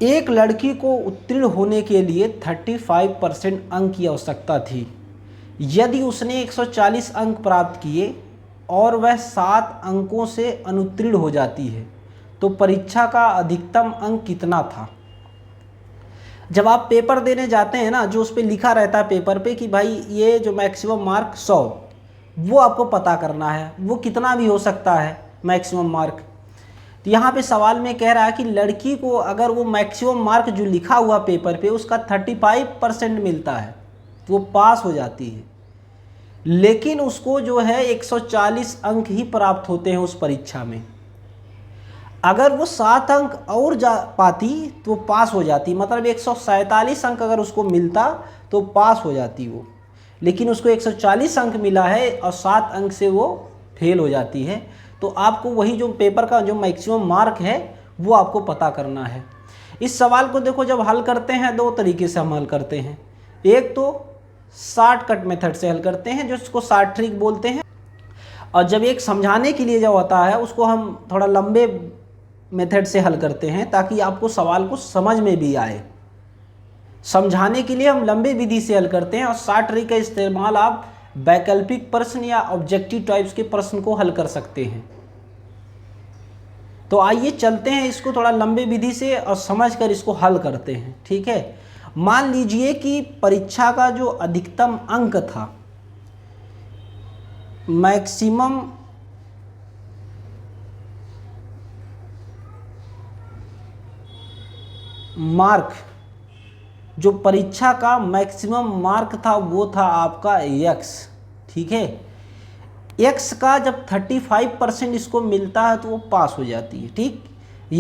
एक लड़की को उत्तीर्ण होने के लिए 35% अंक की आवश्यकता थी। यदि उसने 140 अंक प्राप्त किए और वह 7 अंकों से अनुत्तीर्ण हो जाती है तो परीक्षा का अधिकतम अंक कितना था। जब आप पेपर देने जाते हैं ना, जो उस पर लिखा रहता है पेपर पे कि भाई ये जो मैक्सिमम मार्क 100, वो आपको पता करना है, वो कितना भी हो सकता है मैक्सिमम मार्क। तो यहाँ पे सवाल में कह रहा है कि लड़की को अगर वो मैक्सिमम मार्क जो लिखा हुआ पेपर पे उसका 35% मिलता है तो वो पास हो जाती है, लेकिन उसको जो है 140 अंक ही प्राप्त होते हैं उस परीक्षा में। अगर वो 7 अंक और जा पाती तो पास हो जाती, मतलब 147 अंक अगर उसको मिलता तो पास हो जाती वो, लेकिन उसको 140 अंक मिला है और 7 अंक से वो फेल हो जाती है। तो आपको वही जो पेपर का जो मैक्सिमम मार्क है वो आपको पता करना है। इस सवाल को देखो जब हल करते हैं 2 तरीके से हम हल करते हैं। एक तो शॉर्टकट मेथड से हल करते हैं, जो इसको शॉर्ट ट्रिक बोलते हैं, और जब एक समझाने के लिए जो होता है उसको हम थोड़ा लंबे मेथड से हल करते हैं ताकि आपको सवाल को समझ में भी आए। समझाने के लिए हम लंबे विधि से हल करते हैं और शॉर्ट ट्रिक का इस्तेमाल आप वैकल्पिक प्रश्न या ऑब्जेक्टिव टाइप्स के प्रश्न को हल कर सकते हैं। तो आइए चलते हैं इसको थोड़ा लंबे विधि से और समझकर इसको हल करते हैं। ठीक है, मान लीजिए कि परीक्षा का जो अधिकतम अंक था, मैक्सिमम मार्क, जो परीक्षा का मैक्सिमम मार्क था वो था आपका x। ठीक है, x का जब 35% इसको मिलता है तो वो पास हो जाती है। ठीक,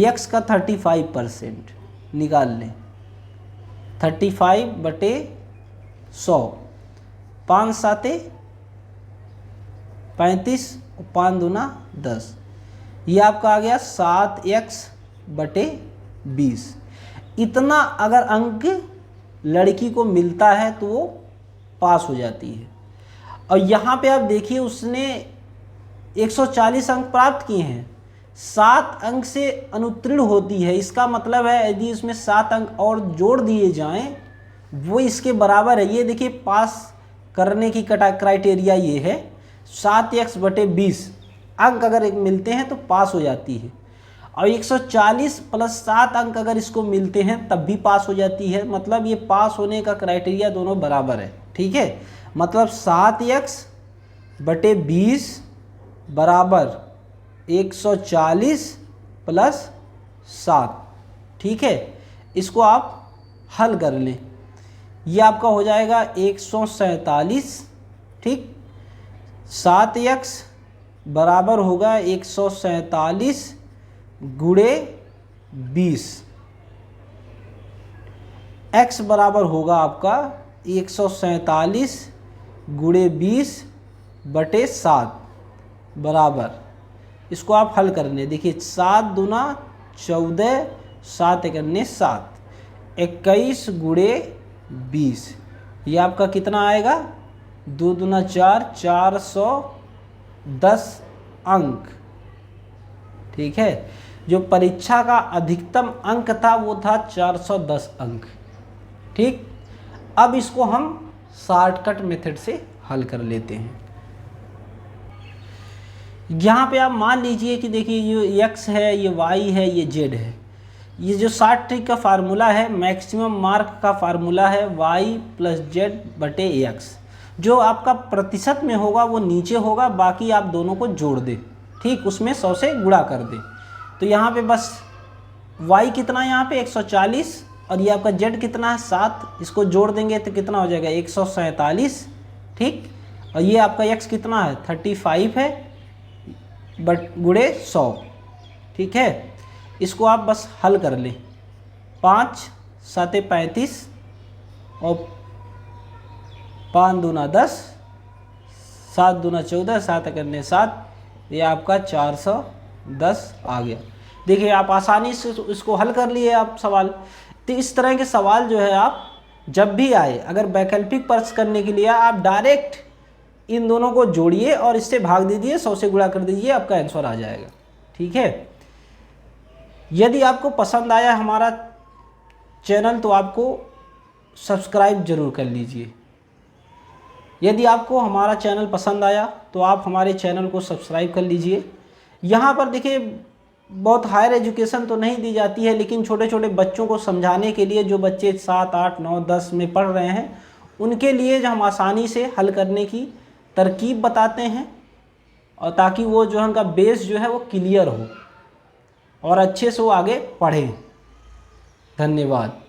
x का 35% निकाल लें, 35/100, 5 7 35, 5 दूना 10, ये आपका आ गया 7x/20। इतना अगर अंक लड़की को मिलता है तो वो पास हो जाती है। और यहाँ पे आप देखिए उसने 140 अंक प्राप्त किए हैं, 7 अंक से अनुत्तीर्ण होती है। इसका मतलब है यदि इसमें 7 अंक और जोड़ दिए जाएं वो इसके बराबर है। ये देखिए पास करने की क्राइटेरिया ये है, 7x/20 अंक अगर मिलते हैं तो पास हो जाती है, और 140 + 7 अंक अगर इसको मिलते हैं तब भी पास हो जाती है। मतलब ये पास होने का क्राइटेरिया दोनों बराबर है। ठीक है, मतलब 7x/20 बराबर 140 + 7। ठीक है, इसको आप हल कर लें, ये आपका हो जाएगा 147। ठीक, 7x बराबर होगा 147 गुणे 20, x बराबर होगा आपका 147 गुणे 20/7 बराबर, इसको आप हल कर लें। देखिए 7 दूना 14, 7 एकन्ने 7, 21 गुणे 20, ये आपका कितना आएगा, 2 दूना 4, 410 अंक। ठीक है, जो परीक्षा का अधिकतम अंक था वो था 410 अंक। ठीक, अब इसको हम शॉर्टकट मेथड से हल कर लेते हैं। यहाँ पे आप मान लीजिए कि देखिए ये x है, ये y है, ये z है। ये जो शॉर्ट ट्रिक का फार्मूला है, मैक्सिमम मार्क का फार्मूला है y + z/x। जो आपका प्रतिशत में होगा वो नीचे होगा, बाकी आप दोनों को जोड़ दें। ठीक, उसमें 100 से गुणा कर दें। तो यहाँ पे बस y कितना है, यहाँ पे 140, और ये आपका z कितना है 7, इसको जोड़ देंगे तो कितना हो जाएगा 147। ठीक, और ये आपका x कितना है 35 है गुणे 100। ठीक है, इसको आप बस हल कर लें, 5 7 35 और 5 दूना 10, 7 दूना 14, 7 एकन्ने 7, ये आपका 410 आ गया। देखिए आप आसानी से इसको हल कर लिए आप सवाल। तो इस तरह के सवाल जो है आप जब भी आए, अगर वैकल्पिक प्रश्न करने के लिए आप डायरेक्ट इन दोनों को जोड़िए और इससे भाग दीजिए, 100 से गुणा कर दीजिए, आपका आंसर आ जाएगा। ठीक है, यदि आपको पसंद आया हमारा चैनल तो आपको सब्सक्राइब ज़रूर कर लीजिए। यदि आपको हमारा चैनल पसंद आया तो आप हमारे चैनल को सब्सक्राइब कर लीजिए। यहाँ पर देखिए बहुत हायर एजुकेशन तो नहीं दी जाती है, लेकिन छोटे छोटे बच्चों को समझाने के लिए, जो बच्चे 7, 8, 9, 10 में पढ़ रहे हैं, उनके लिए जो हम आसानी से हल करने की तरकीब बताते हैं, और ताकि वो जो उनका बेस जो है वो क्लियर हो और अच्छे से वो आगे पढ़ें। धन्यवाद।